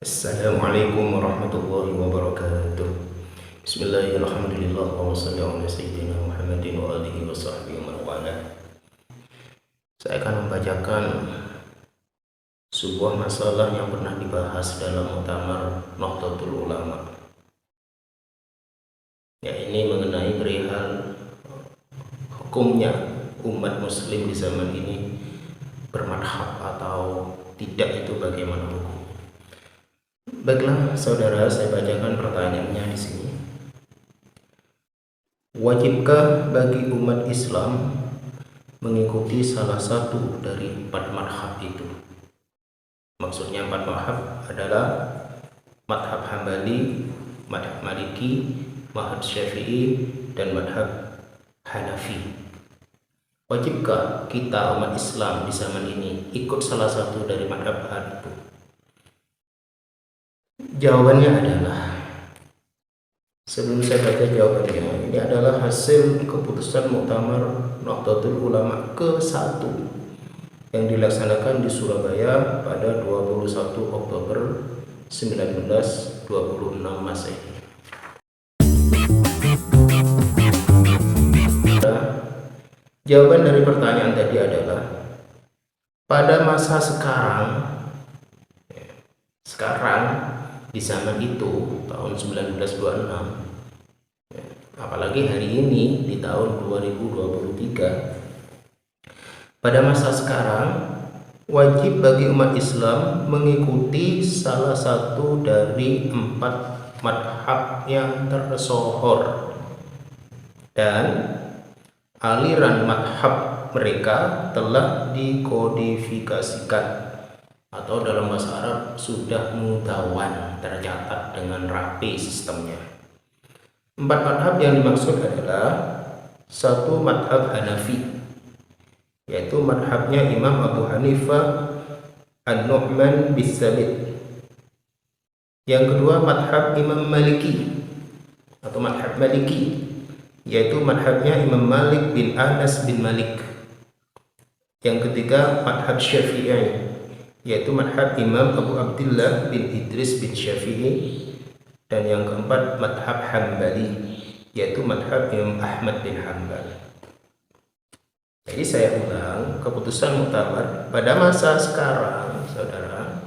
Assalamualaikum warahmatullahi wabarakatuh. Bismillahirrahmanirrahim. Wa sallallahu ala sayyidina Muhammadin wa alihi wa sahbihi wa man wala. Saya akan membacakan sebuah masalah yang pernah dibahas dalam muktamar Nahdlatul Ulama. Ya, ini mengenai perihal hukumnya umat muslim di zaman ini bermadhab atau tidak, itu bagaimana hukum. Baiklah saudara, saya bacakan pertanyaannya di sini. Wajibkah bagi umat Islam mengikuti salah satu dari 4 madhab itu? Maksudnya 4 madhab adalah madhab Hambali, madhab Maliki, madhab Syafi'i, dan madhab Hanafi. Wajibkah kita umat Islam di zaman ini ikut salah satu dari madhab itu? Jawabannya adalah, sebelum saya baca jawabannya, ini adalah hasil keputusan Muktamar Nahdlatul Ulama ke-1 yang dilaksanakan di Surabaya pada 21 Oktober 1926 Masehi. Jawaban dari pertanyaan tadi adalah, pada masa sekarang di zaman itu tahun 1926, apalagi hari ini di tahun 2023, pada masa sekarang wajib bagi umat Islam mengikuti salah satu dari 4 madhab yang tersohor, dan aliran madhab mereka telah dikodifikasikan atau dalam bahasa Arab sudah mudawan, tercatat dengan rapi sistemnya. 4 madhab yang dimaksud adalah: 1. Madhab Hanafi, yaitu madhabnya Imam Abu Hanifah An-Nu'man bin Thabit. Yang kedua, madhab Imam Maliki atau madhab Maliki, yaitu madhabnya Imam Malik bin Anas bin Malik. Yang ketiga, madhab Syafi'i, yaitu madhab Imam Abu Abdullah bin Idris bin Syafi'i. Dan yang keempat, madhab Hambali, yaitu madhab Imam Ahmad bin Hanbal. Jadi saya ulang, keputusan muktamar pada masa sekarang, saudara,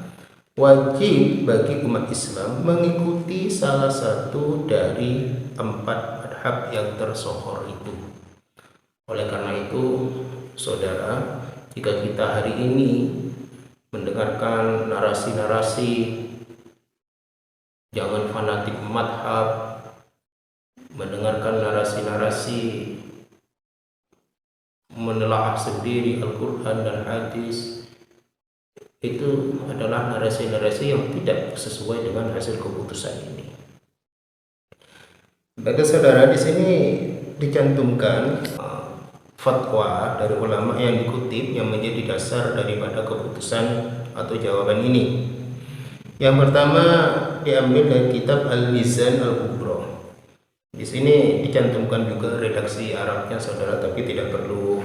wajib bagi umat Islam mengikuti salah satu dari 4 madhab yang tersohor itu. Oleh karena itu, saudara, jika kita hari ini mendengarkan narasi-narasi jangan fanatik madhab, mendengarkan narasi-narasi menelaah sendiri Al-Quran dan hadis, itu adalah narasi-narasi yang tidak sesuai dengan hasil keputusan ini. Bagi saudara, di sini dicantumkan fatwa dari ulama yang dikutip yang menjadi dasar daripada keputusan atau jawaban ini. Yang pertama diambil dari kitab Al-Mizan Al-Kubra. Di sini dicantumkan juga redaksi Arabnya, saudara, tapi tidak perlu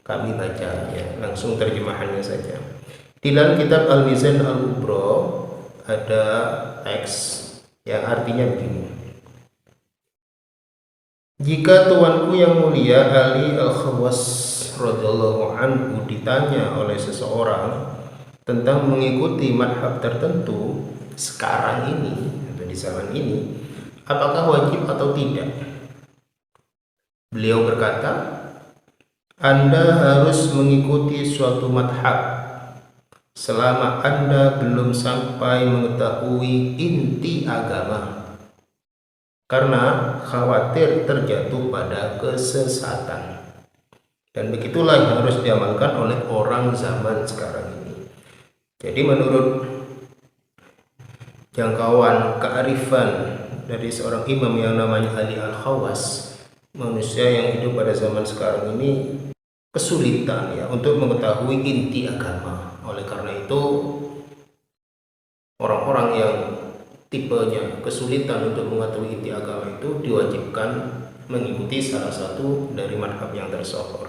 kami baca, ya, langsung terjemahannya saja. Di dalam kitab Al-Mizan Al-Kubra ada teks yang artinya begini: jika tuanku yang mulia Ali Al-Khawas radhiyallahu anhu ditanya oleh seseorang tentang mengikuti madhab tertentu sekarang ini atau di zaman ini, apakah wajib atau tidak? Beliau berkata, Anda harus mengikuti suatu madhab selama Anda belum sampai mengetahui inti agama, karena khawatir terjatuh pada kesesatan. Dan begitulah yang harus diamalkan oleh orang zaman sekarang ini. Jadi menurut jangkauan kearifan dari seorang imam yang namanya Ali Al-Khawas, manusia yang hidup pada zaman sekarang ini kesulitan, ya, untuk mengetahui inti agama. Oleh karena itu, orang-orang yang tipenya kesulitan untuk mengetahui inti agama itu diwajibkan mengikuti salah satu dari madhab yang tersohor.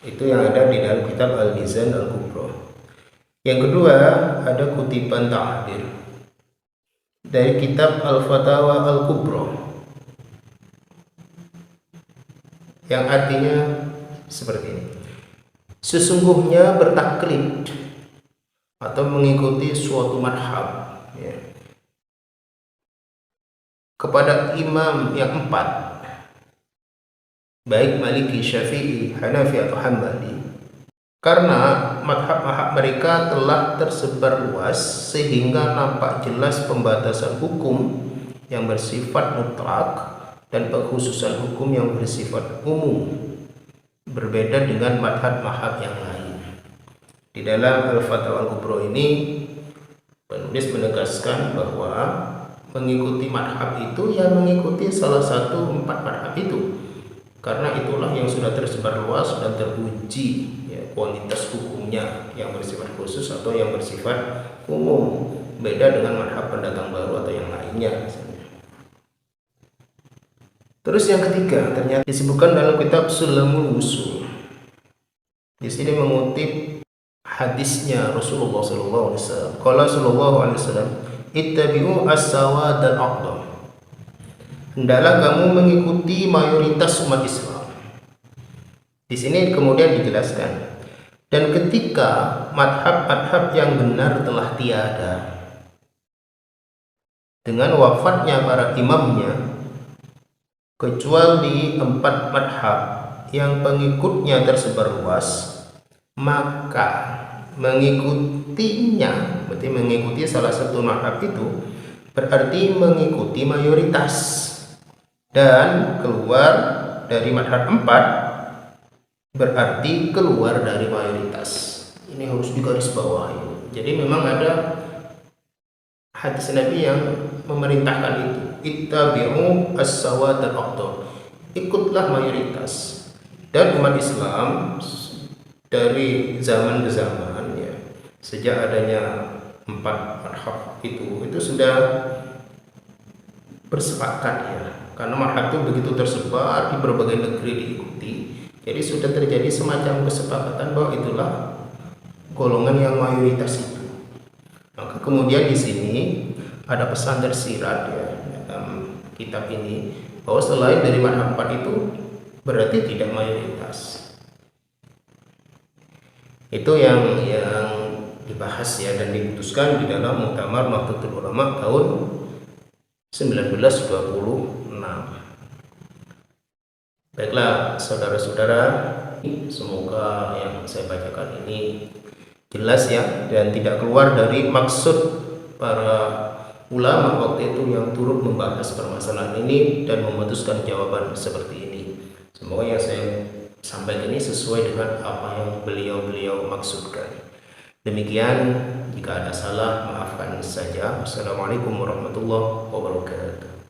Itu yang ada di dalam kitab Al-Mizan Al-Kubra. Yang kedua, ada kutipan ta'bir dari kitab Al-Fatawa Al-Kubra yang artinya seperti ini. Sesungguhnya bertaklid atau mengikuti suatu madhab, ya, kepada imam yang empat, baik Maliki, Syafi'i, Hanafi atau Hambali, karena madhab-madhab mereka telah tersebar luas sehingga nampak jelas pembatasan hukum yang bersifat mutlak dan pengkhususan hukum yang bersifat umum, berbeda dengan madhab-madhab yang lain. Di dalam Al-Fatawa Al-Kubra ini penulis menegaskan bahwa mengikuti madhab itu ya mengikuti salah satu empat madhab itu, karena itulah yang sudah tersebar luas dan teruji, ya, kualitas hukumnya yang bersifat khusus atau yang bersifat umum, beda dengan madhab pendatang baru atau yang lainnya. Terus yang ketiga, ternyata disebutkan dalam kitab Sulamul Wusul. Di sini mengutip hadisnya Rasulullah SAW. Qala sallallahu alaihi wasallam, ittabi'u as-sawad al-aqdam. Hendaklah kamu mengikuti mayoritas umat Islam. Di sini kemudian dijelaskan, dan ketika madhab-madhab yang benar telah tiada, dengan wafatnya para imamnya, kecuali empat madhab yang pengikutnya tersebar luas, maka mengikutinya, berarti mengikuti salah satu madhab itu berarti mengikuti mayoritas, dan keluar dari madhab empat berarti keluar dari mayoritas. Ini harus digarisbawahi. Jadi memang ada hadis Nabi yang memerintahkan itu, ittabi'u as-sawad al-aqdam, ikutlah mayoritas. Dan umat Islam dari zaman ke zaman, ya, sejak adanya empat madhab itu sudah bersepakat, ya, karena madhab itu begitu tersebar di berbagai negeri diikuti, jadi sudah terjadi semacam kesepakatan bahwa itulah golongan yang mayoritas itu. Maka kemudian di sini ada pesan tersirat, ya, dalam kitab ini, bahwa selain dari madhab empat itu berarti tidak mayoritas. Itu yang dibahas, ya, dan diputuskan di dalam Muktamar Nahdlatul Ulama tahun 1926. Baiklah saudara-saudara, semoga yang saya bacakan ini jelas, ya, dan tidak keluar dari maksud para ulama waktu itu yang turut membahas permasalahan ini dan memutuskan jawaban seperti ini. Semoga yang saya sampaikan ini sesuai dengan apa yang beliau maksudkan. Demikian, jika ada salah maafkan saja. Wassalamualaikum warahmatullahi wabarakatuh.